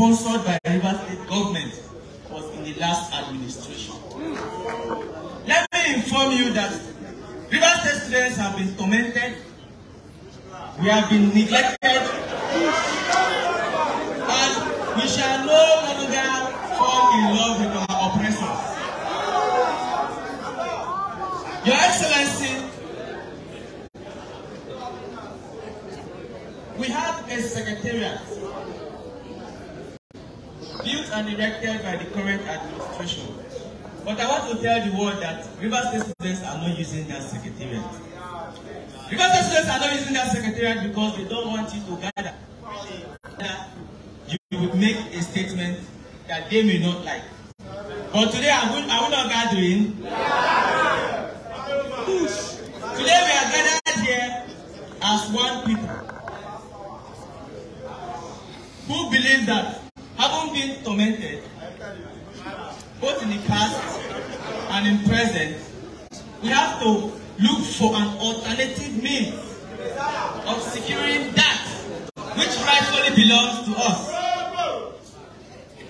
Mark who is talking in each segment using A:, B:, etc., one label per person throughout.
A: sponsored by the Rivers State government was in the last administration. Let me inform you that Rivers State students have been tormented, we have been neglected, and we shall no longer fall in love with our oppressors. Your Excellency, we have a secretariat built and erected by the current administration. But I want to tell the world that Rivers State students are not using that secretariat. Rivers State students are not using that secretariat because they don't want you to gather. You would make a statement that they may not like. But today, are we not gathering? Today we are gathered here as one people who believe that having been tormented both in the past and in present, we have to look for an alternative means of securing that which rightfully belongs to us.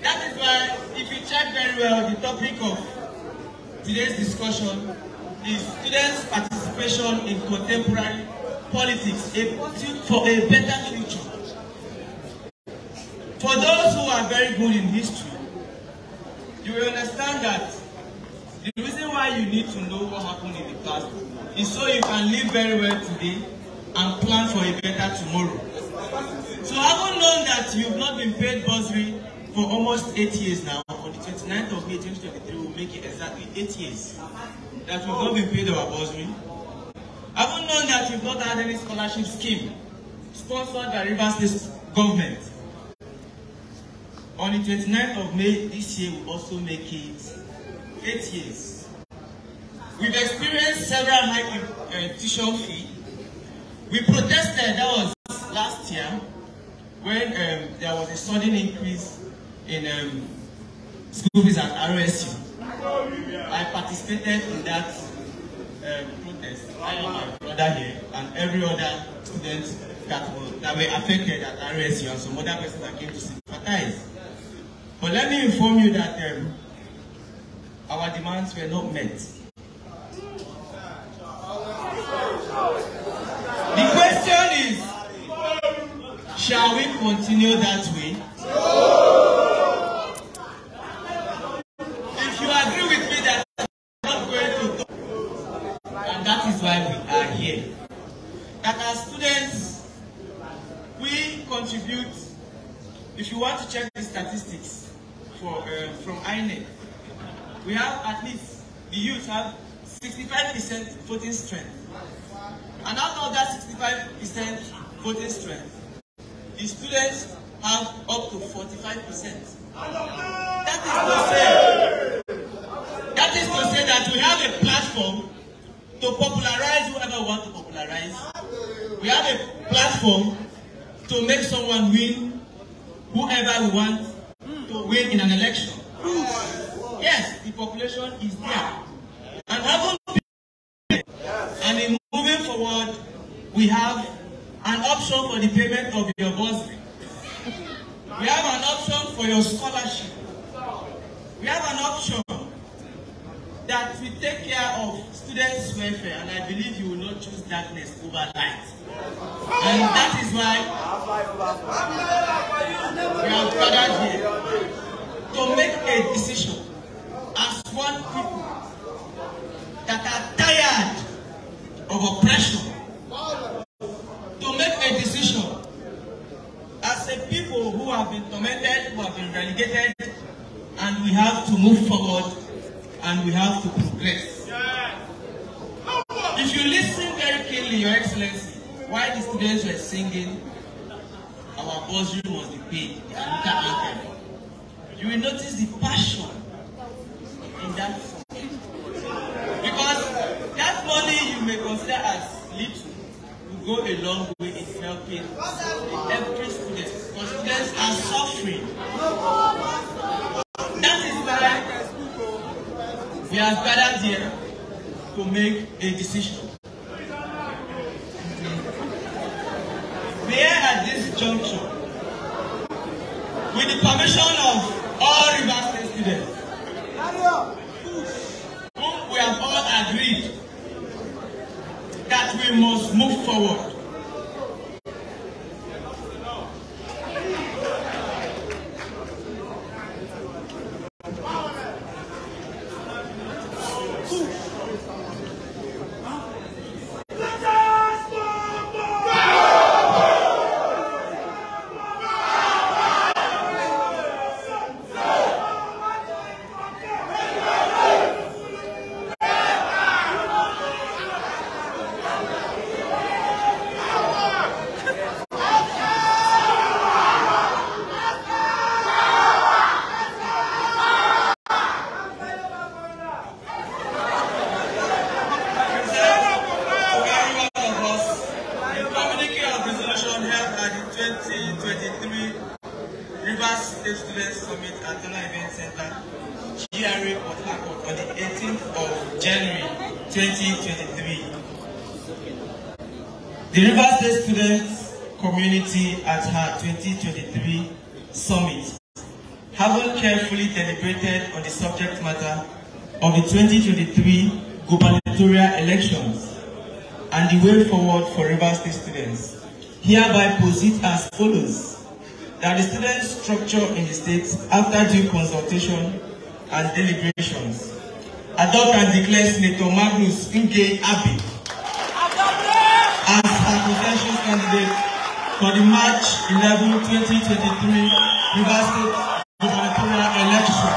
A: That is why, if you check very well, the topic of today's discussion is students' participation in contemporary politics, a pursuit for a better future. For those who are very good in history, you will understand that the reason why you need to know what happened in the past is so you can live very well today and plan for a better tomorrow. So having known that you've not been paid bursary for almost 8 years now, on the 29th of May 2023 will make it exactly 8 years that we've not been paid our bursary. Having known that you've not had any scholarship scheme sponsored by Rivers State government, on the 29th of May this year will also make it 8 years. We've experienced several high tuition fee. We protested, that was last year, when there was a sudden increase in school fees at RSU. I participated in that protest. I and my brother here and every other student that were affected at RSU and some other persons that came to sympathize. But let me inform you that our demands were not met. The question is, shall we continue that way? If you agree with me that I'm not going to talk, and that is why we are here. That as students, we contribute. If you want to check the statistics from INEC, we have at least, the youth have 65% voting strength. And out of that 65% voting strength, the students have up to 45%. That is to say that we have a platform to popularize whoever we want to popularize. We have a platform to make someone win whoever we want to win in an election. Yes, the population is there. And having been, and in moving forward, we have an option for the payment of your bursary. We have an option for your scholarship. We have an option that will take care of students' welfare, and I believe you will not choose darkness over light. And that is why we have gathered here to make a decision as one people that are tired of oppression, to make a decision as a people who have been tormented, who have been relegated, and we have to move forward and we have to progress. If you listen very keenly, Your Excellency, while the students were singing, our bursary must be paid, the anthem, you will notice the passion in that song. Because that money you may consider as little will go a long way in helping every student. Because students are suffering. That is why we have gathered here to make a decision. May I at this juncture, with the permission of all Rivers State students, whom we have all agreed that we must move forward. The Rivers State Students Community at her 2023 Summit, having carefully deliberated on the subject matter of the 2023 gubernatorial elections and the way forward for Rivers State students, hereby posit as follows: that the student structure in the state, after due consultation and deliberations, adopt and declare Senator Magnus Abe as her potential candidate for the March 11, 2023 Rivers State gubernatorial election.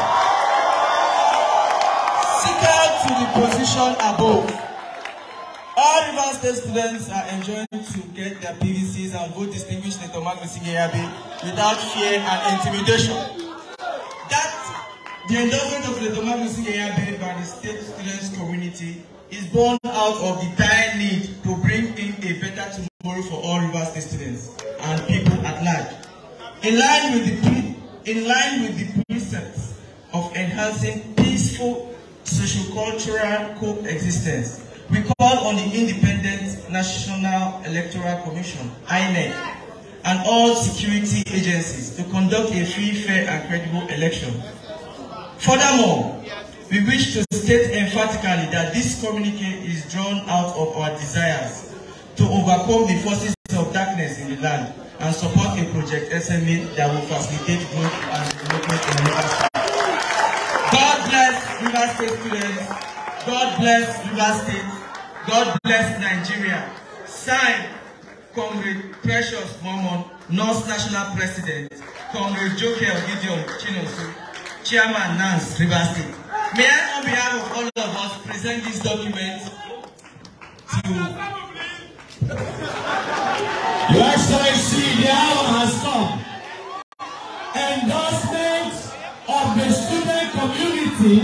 A: Second to the position above, all Rivers State students are enjoined to get their PVCs and vote distinguished Senator Magnus Abe without fear and intimidation. That the endorsement of Senator Magnus Abe by the state students community is born out of the dire need to bring in a better tomorrow for all Rivers State students and people at large. In line with the precepts of enhancing peaceful socio-cultural coexistence, we call on the Independent National Electoral Commission, INEC, and all security agencies to conduct a free, fair, and credible election. Furthermore, we wish to state emphatically that this communique is drawn out of our desires to overcome the forces of darkness in the land and support a project SMA that will facilitate growth and development in Rivers State. God bless Rivers State students. God bless Rivers State. God bless Nigeria. Signed, Comrade Precious Momon, North National President, Comrade Jokel Gideon Chinosu, Chairman Nance, Rivers State. May I, on behalf of all of us, present this document to
B: Your Excellency, the hour has come. Endorsement of the student community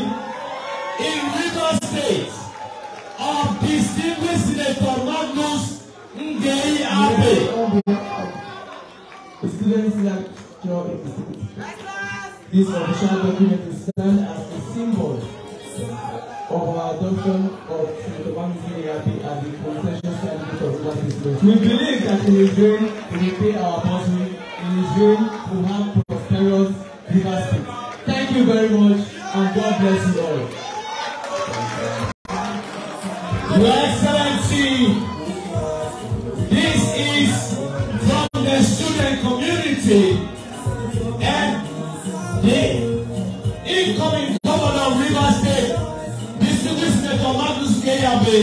B: in Rivers State of distinguished Senator Magnus Abe.
C: The students lecture in the city. This official document is stand as a symbol of our adoption of Senator Magnus Abe as the potential candidate of Rivers State students. We believe that in his reign to repay our bursary, in his reign to have prosperous Rivers State. Thank you very much, and God bless you all.
B: Your Excellency, this is from the student community and the incoming governor of Rivers State, distinguished Senator Magnus Abe,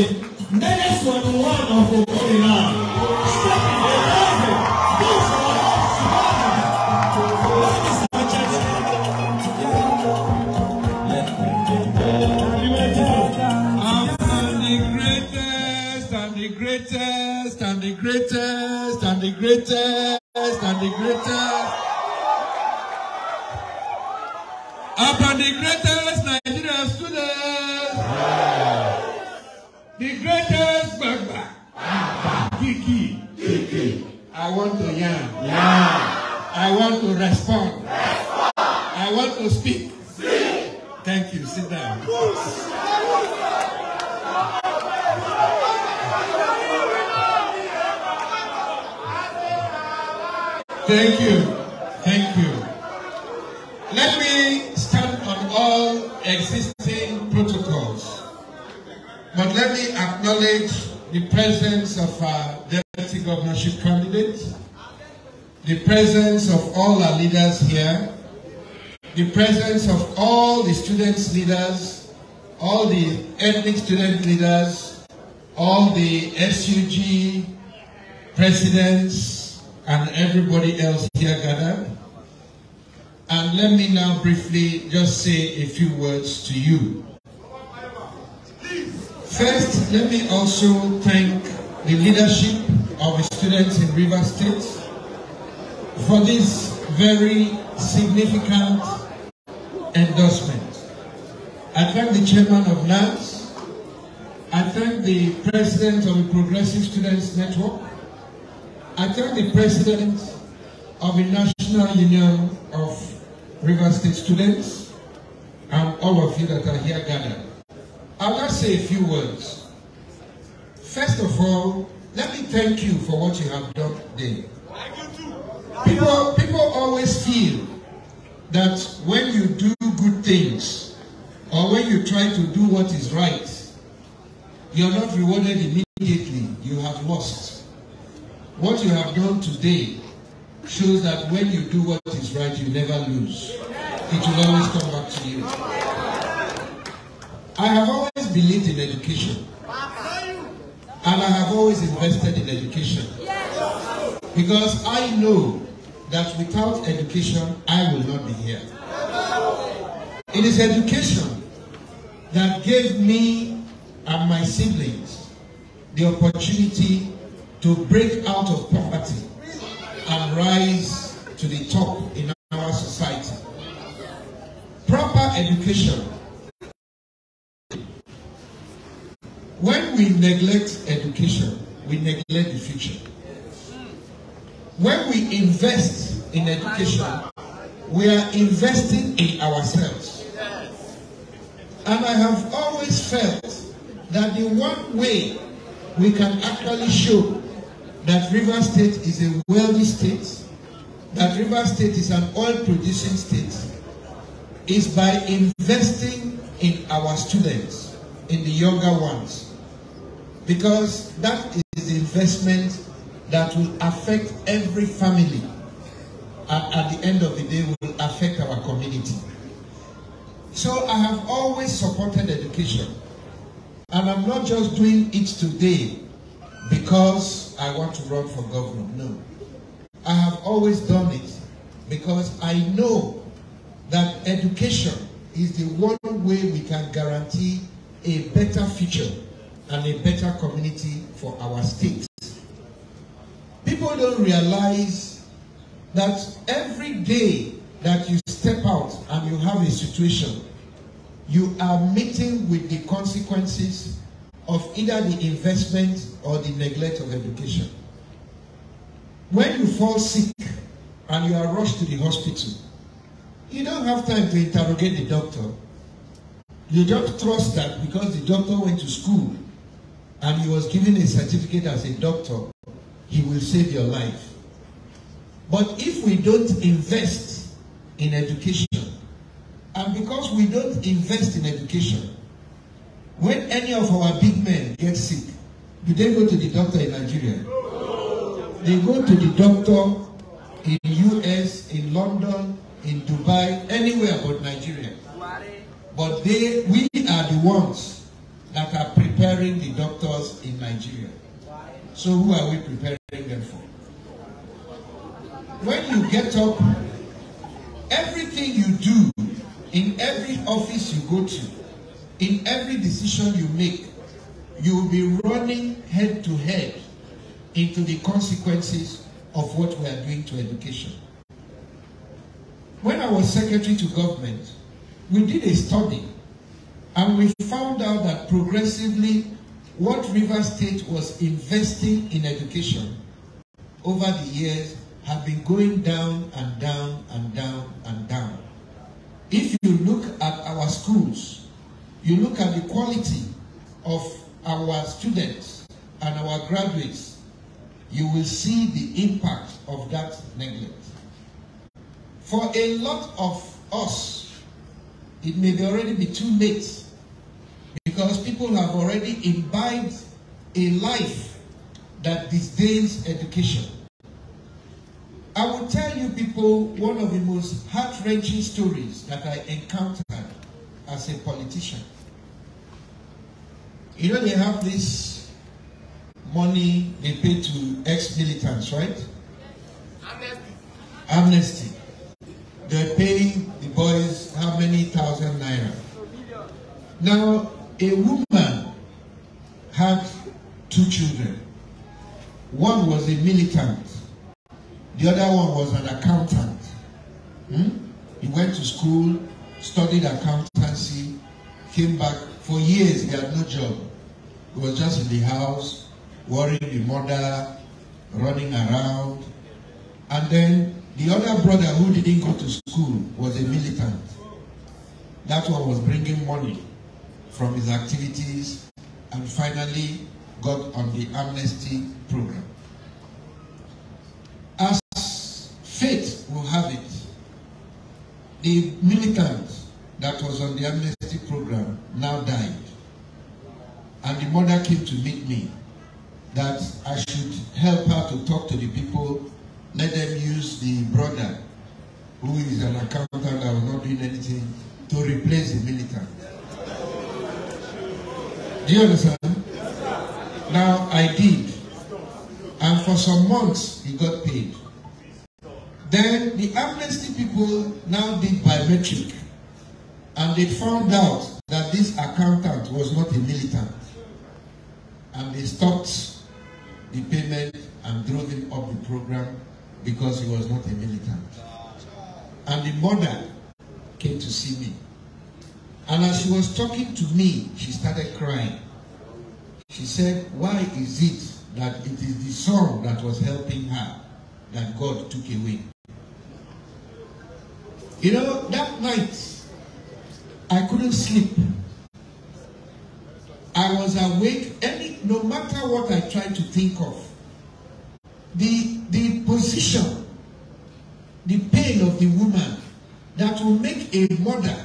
B: minus 21 of Okorina. Stepping the government, this is the greatest and the greatest and the greatest and the greatest. Upon the greatest Nigerian students, the greatest Bagba, Kiki. I want to yarn. I want to respond. I want to speak. Thank you. Sit down. Thank you. Thank you.
D: Let me stand on all existing protocols, but let me acknowledge the presence of our deputy governorship candidate, the presence of all our leaders here, the presence of all the students' leaders, all the ethnic student leaders, all the SUG presidents, and everybody else here gathered. And let me now briefly just say a few words to you. First, let me also thank the leadership of the students in Rivers State for this very significant endorsement. I thank the chairman of NANS. I thank the president of the Progressive Students Network. I thank the president of the National Union of Rivers State Students and all of you that are here gathered. I'll just say a few words. First of all, let me thank you for what you have done today. People always feel that when you do good things or when you try to do what is right, you're not rewarded immediately. You have lost. What you have done today shows that when you do what is right, you never lose. It will always come back to you. I have always believed in education. And I have always invested in education. Because I know that without education, I will not be here. It is education that gave me and my siblings the opportunity to break out of poverty and rise to the top in our society. Proper education. When we neglect education, we neglect the future. When we invest in education, we are investing in ourselves. And I have always felt that the one way we can actually show that Rivers State is a wealthy state, that Rivers State is an oil-producing state, is by investing in our students, in the younger ones. Because that is the investment that will affect every family and at the end of the day will affect our community. So I have always supported education. And I'm not just doing it today because I want to run for governor. No. I have always done it because I know that education is the one way we can guarantee a better future and a better community for our state. People don't realize that every day that you step out and you have a situation, you are meeting with the consequences of either the investment or the neglect of education. When you fall sick and you are rushed to the hospital, you don't have time to interrogate the doctor. You just trust that because the doctor went to school and he was given a certificate as a doctor, he will save your life. But if we don't invest in education, and because we don't invest in education, when any of our big men get sick, do they go to the doctor in Nigeria? They go to the doctor in US, in London, in Dubai, anywhere but Nigeria. But we are the ones that are preparing the doctors in Nigeria. So who are we preparing them for? When you get up, everything you do, in every office you go to, in every decision you make, you will be running head to head into the consequences of what we are doing to education. When I was secretary to government, we did a study and we found out that progressively what Rivers State was investing in education over the years have been going down and down and down and down. If you look at our schools, you look at the quality of our students and our graduates, you will see the impact of that neglect. For a lot of us, it may already be too late, because people have already imbibed a life that disdains education. I will tell you people one of the most heart-wrenching stories that I encountered as a politician. You know, they have this money they pay to ex-militants, right? Amnesty. They're paying the boys how many thousand naira? Now, a woman had 2 children. One was a militant. The other one was an accountant. He went to school, studied accountancy, came back. For years, he had no job. He was just in the house, worrying the mother, running around. And then the other brother who didn't go to school was a militant. That one was bringing money from his activities and finally got on the amnesty program. As fate will have it, the militant that was on the amnesty program now died. And the mother came to meet me that I should help her to talk to the people, let them use the brother who is an accountant that was not doing anything to replace the militant. Do you understand? Now I did. And for some months he got paid. Then the amnesty people now did biometric. And they found out that this accountant was not a militant. And they stopped the payment and drove him up the program because he was not a militant. And the mother came to see me. And as she was talking to me, she started crying. She said, why is it that it is the son that was helping her that God took away? You know, that night, I couldn't sleep. I was awake, no matter what I tried to think of. The position, the pain of the woman that will make a mother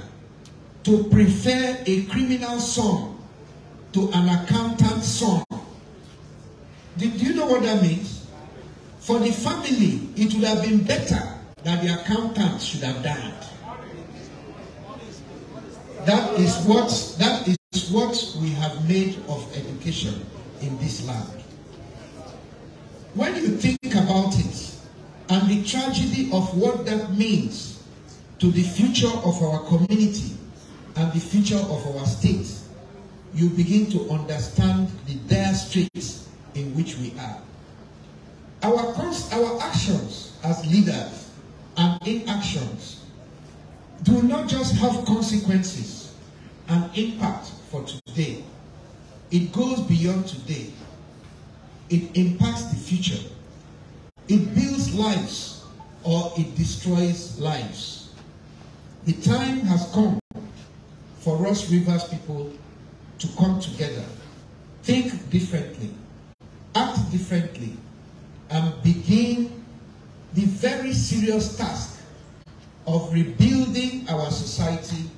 D: to prefer a criminal son to an accountant son. Do you know what that means? For the family, it would have been better that the accountant should have died. That is what we have made of education in this land. When you think about it, and the tragedy of what that means to the future of our community and the future of our state, you begin to understand the dire straits in which we are. Our actions as leaders and inactions do not just have consequences and impact for today. It goes beyond today. It impacts the future. It builds lives or it destroys lives. The time has come for us Rivers people to come together, think differently, act differently, and begin the very serious task of rebuilding our society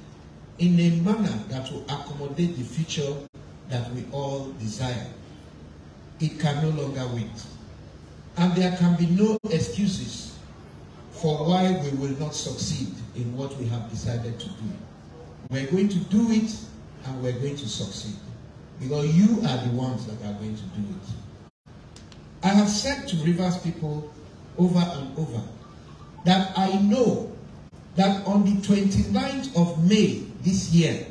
D: in a manner that will accommodate the future that we all desire. It can no longer wait. And there can be no excuses for why we will not succeed in what we have decided to do. We're going to do it and we're going to succeed. Because you are the ones that are going to do it. I have said to Rivers people over and over that I know that on the 29th of May this year,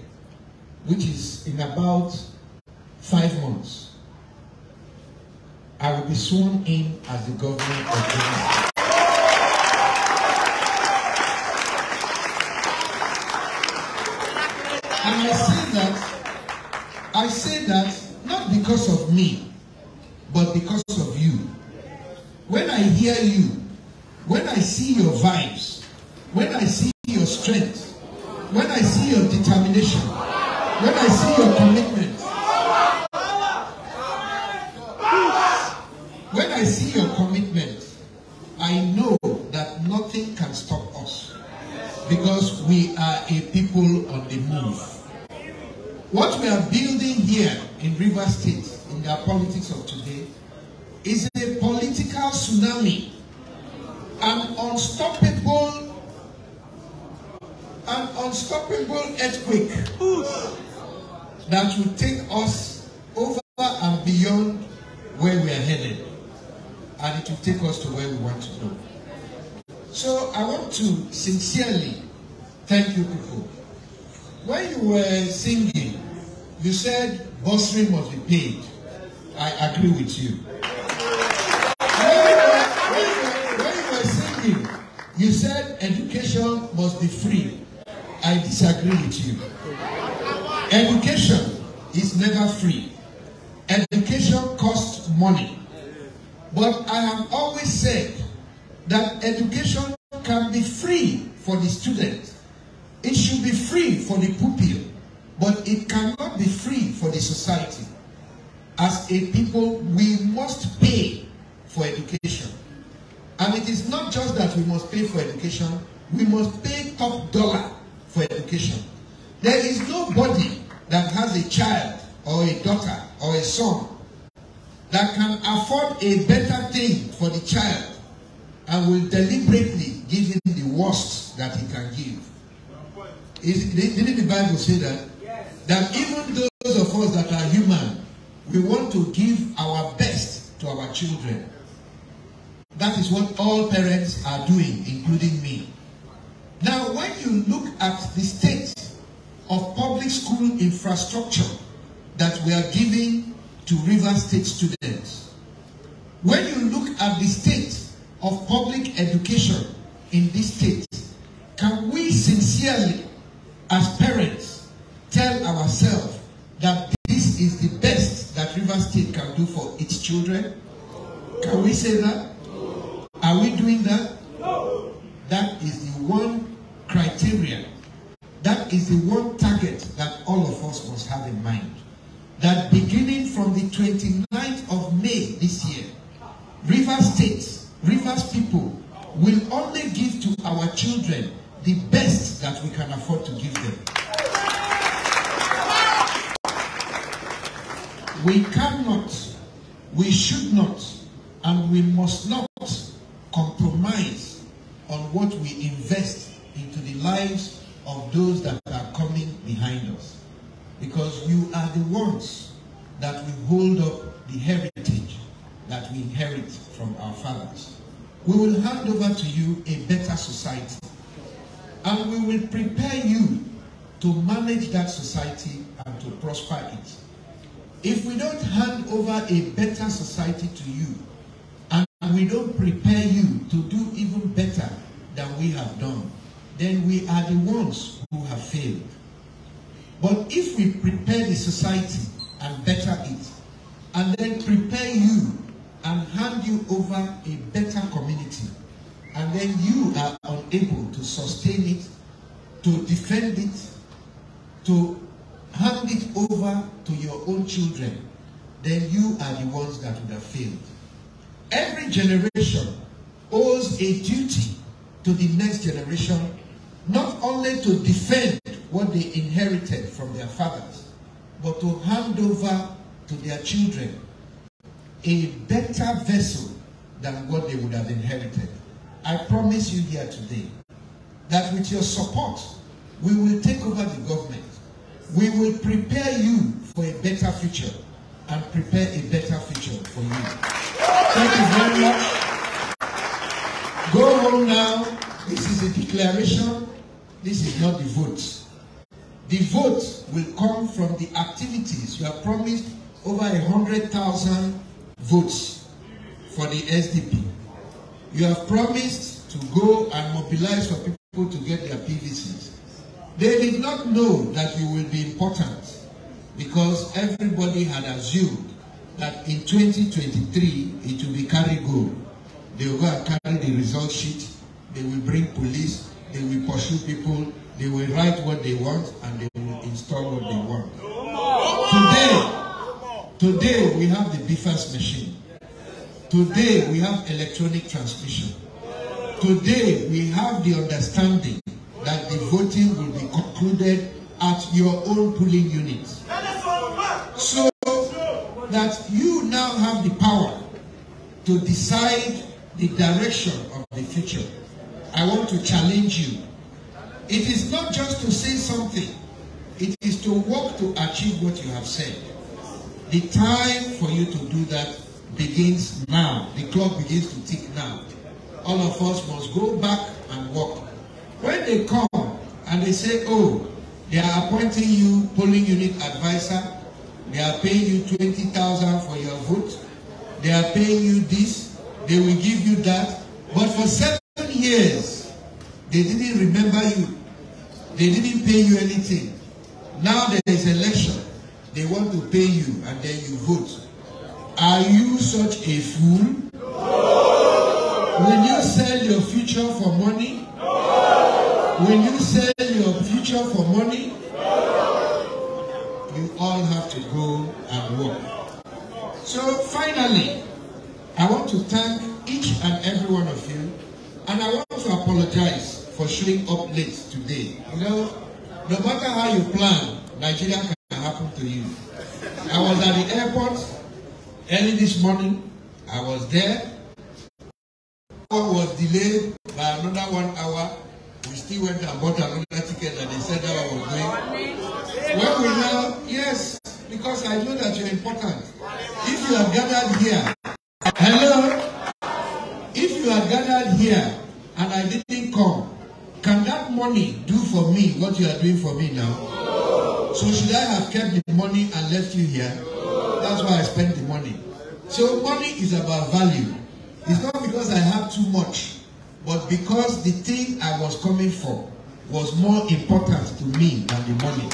D: which is in about 5 months, I will be sworn in as the governor of Benue. And I say that not because of me, but because of you. When I hear you, when I see your vibes, when I see your strength, when I see your determination, when I see your commitment, when I see your commitment, I know that nothing can stop us. Because because we are a people on the move. What we are building here in Rivers State, in the politics of today, is a political tsunami, an unstoppable earthquake that will take us over and beyond where we are headed, and it will take us to where we want to go. So I want to sincerely thank you people. When you were singing, you said bursary must be paid. I agree with you. When you were singing, you said education must be free. I disagree with you. Education is never free. Education costs money. But I have always said that education can be free for the student. It should be free for the pupil, but it cannot be free for the society. As a people, we must pay for education. And it is not just that we must pay for education, we must pay top dollar for education. There is nobody that has a child or a daughter or a son that can afford a better thing for the child and will deliberately give him the worst that he can give. Didn't the Bible say that? Yes. That even those of us that are human, we want to give our best to our children. That is what all parents are doing, including me. Now, when you look at the state of public school infrastructure that we are giving to River State students, when you look at the state of public education in this state, can we sincerely, as parents, tell ourselves that this is the best that River State can do for its children? Can we say that? Are we doing that? That is the one criterion. That is the one target that all of us must have in mind. That beginning from the 29th of May this year, Rivers State, Rivers people will only give to our children the best that we can afford to give them. We cannot, we should not, and we must not compromise on what we invest into the lives of those that are coming behind us. Because you are the ones that will hold up the heritage that we inherit from our fathers. We will hand over to you a better society, and we will prepare you to manage that society and to prosper it. If we don't hand over a better society to you, and we don't prepare you to do even better than we have done, then we are the ones who have failed. But if we prepare the society and better it, and then prepare you and hand you over a better community, and then you are unable to sustain it, to defend it, to hand it over to your own children, then you are the ones that would have failed. Every generation owes a duty to the next generation, not only to defend what they inherited from their fathers, but to hand over to their children a better vessel than what they would have inherited. I promise you here today that with your support, we will take over the government. We will prepare you for a better future and prepare a better future for you. Thank you very much. Go home now. This is a declaration. This is not the vote. The vote will come from the activities. You have promised over 100,000 votes for the SDP. You have promised to go and mobilize for people to get their PVCs. They did not know that you will be important because everybody had assumed that in 2023 it will be carry go. They will go and carry the result sheet, they will bring police, they will pursue people, they will write what they want, and they will install what they want. Today we have the BFAS machine. Today we have electronic transmission. Today we have the understanding that the voting will be concluded at your own polling unit. So that you now have the power to decide the direction of the future. I want to challenge you. It is not just to say something. It is to work to achieve what you have said. The time for you to do that begins now. The clock begins to tick now. All of us must go back and work. When they come and they say, oh, they are appointing you polling unit advisor, they are paying you 20,000 for your vote, they are paying you this, they will give you that, but for 7 years, they didn't remember you. They didn't pay you anything. Now there is election. They want to pay you and then you vote. Are you such a fool? Will you sell your future for money? Will you sell your future for money? You all have to go and work. So finally, I want to thank each and every one of you, and I want to apologize for showing up late today. You know, no matter how you plan, Nigeria can happen to you. I was at the airport early this morning. I was there. I was delayed by another 1 hour. We still went and bought another ticket and they said that I was going. When we now, yes, because I know that you're important. If you are gathered here, hello? If you are gathered here and I didn't come, can that money do for me what you are doing for me now? So should I have kept the money and left you here? That's why I spent the money. So money is about value. It's not because I have too much, but because the thing I was coming for was more important to me than the money.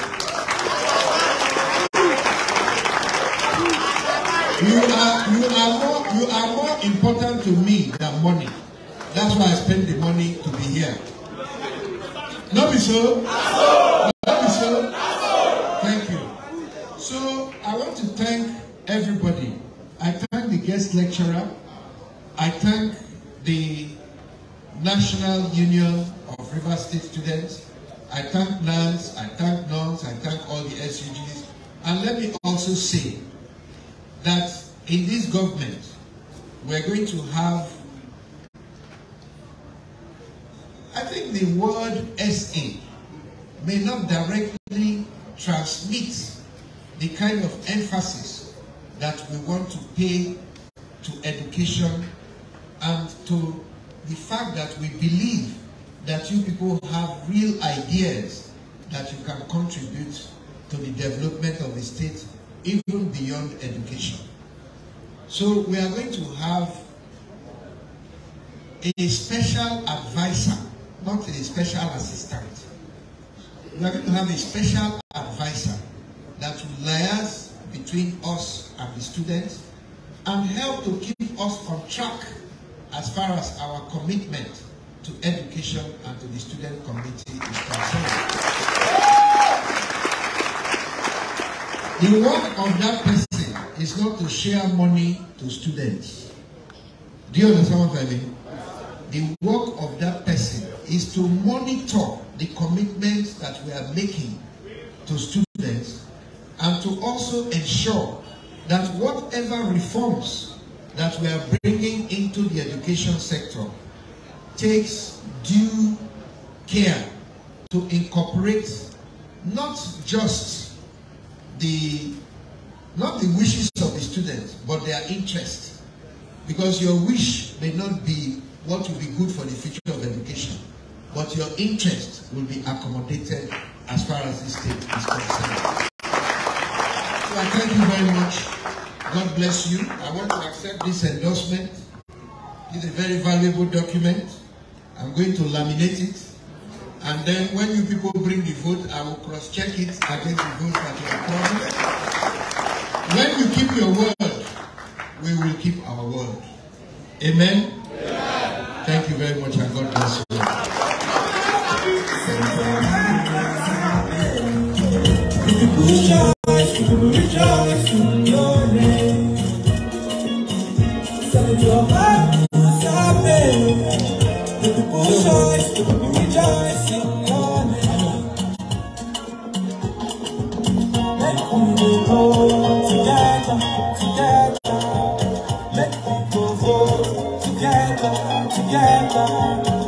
D: You are more important to me than money. That's why I spent the money to be here. Not be so? Not be so? Thank you. So I want to thank everybody. I thank the guest lecturer. I thank the National Union of River State Students. I thank NANS, I thank NONS, I thank all the SUGs. And let me also say that in this government, we're going to have, I think the word SA may not directly transmit the kind of emphasis that we want to pay to education and to the fact that we believe that you people have real ideas that you can contribute to the development of the state even beyond education. So we are going to have a special advisor, not a special assistant. We are going to have a special advisor that will liaise between us and the students and help to keep us on track as far as our commitment to education and to the student community is concerned. The work of that person is not to share money to students. Do you understand what I mean? The work of that person is to monitor the commitments that we are making to students and to also ensure that whatever reforms that we are bringing into the education sector takes due care to incorporate not just the wishes of the students, but their interest. Because your wish may not be what will be good for the future of education, but your interest will be accommodated as far as this state is concerned. So I thank you very much. God bless you. I want to accept this endorsement. It's a very valuable document. I'm going to laminate it. And then when you people bring the vote, I will cross-check it against the votes that you have promised. When you keep your word, we will keep our word. Amen? Yeah. Thank you very much and God bless you. Rejoice in your name. Send your heart to the people rejoice in your
B: together, together.